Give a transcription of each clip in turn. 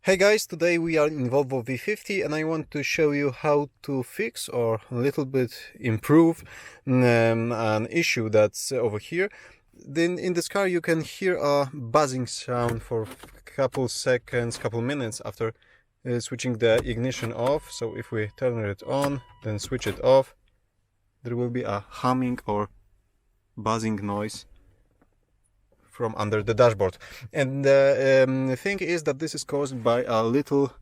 Hey guys, today we are in Volvo V50 and I want to show you how to fix or a little bit improve an issue that's over here. Then in this car you can hear a buzzing sound for a couple seconds, couple minutes after switching the ignition off. So if we turn it on, then switch it off, there will be a humming or buzzing noise from under the dashboard. And the thing is that this is caused by a little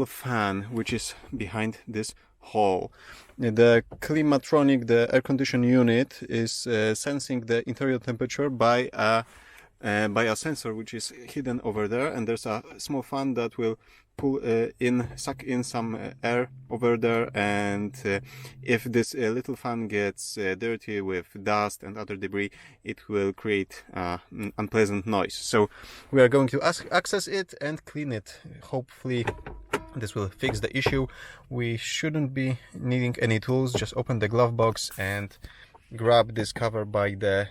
fan which is behind this hole. The climatronic, the air conditioning unit, is sensing the interior temperature by a sensor which is hidden over there, and there's a small fan that will suck in some air over there, and if this little fan gets dirty with dust and other debris, it will create an unpleasant noise. So we are going to access it and clean it. Hopefully this will fix the issue. We shouldn't be needing any tools. Just open the glove box and grab this cover by the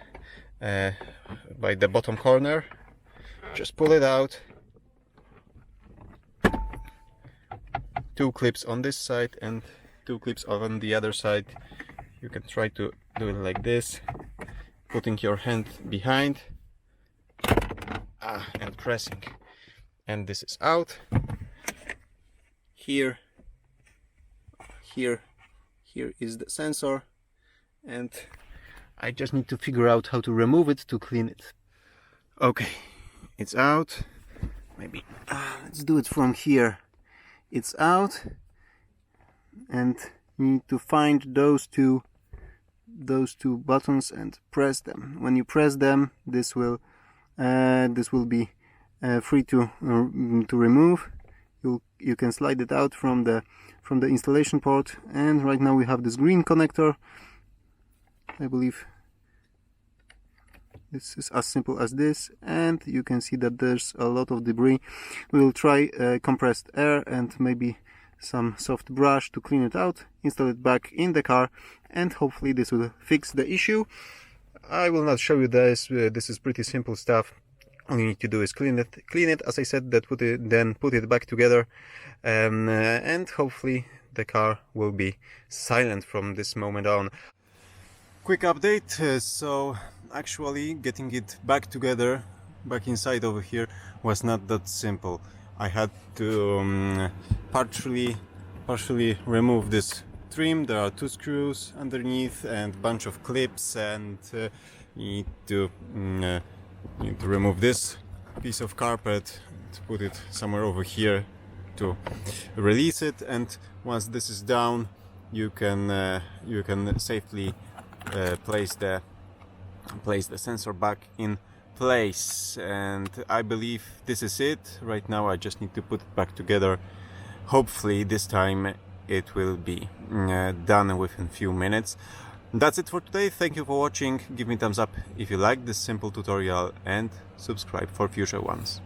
bottom corner. Just pull it out. Two clips on this side and two clips on the other side. You can try to do it like this, putting your hand behind and pressing, and this is out. Here is the sensor, and I just need to figure out how to remove it to clean it. Okay, it's out. Maybe let's do it from here. It's out, and you need to find those two buttons and press them. When you press them, this will be free to remove. You can slide it out from the installation port, and right now we have this green connector. I believe this is as simple as this, and you can see that there's a lot of debris. We'll try compressed air and maybe some soft brush to clean it out, install it back in the car, and hopefully this will fix the issue. I will not show you this. This is pretty simple stuff. All you need to do is clean it, as I said, then put it back together, and hopefully the car will be silent from this moment on. Quick update. So actually getting it back together, back inside over here, was not that simple. I had to partially remove this trim. There are two screws underneath and a bunch of clips, and you need to remove this piece of carpet to put it somewhere over here to release it. And once this is down, you can safely place the sensor back in place. And I believe this is it. Right now I just need to put it back together. Hopefully this time it will be done within a few minutes. That's it for today. Thank you for watching. Give me a thumbs up if you like this simple tutorial and subscribe for future ones.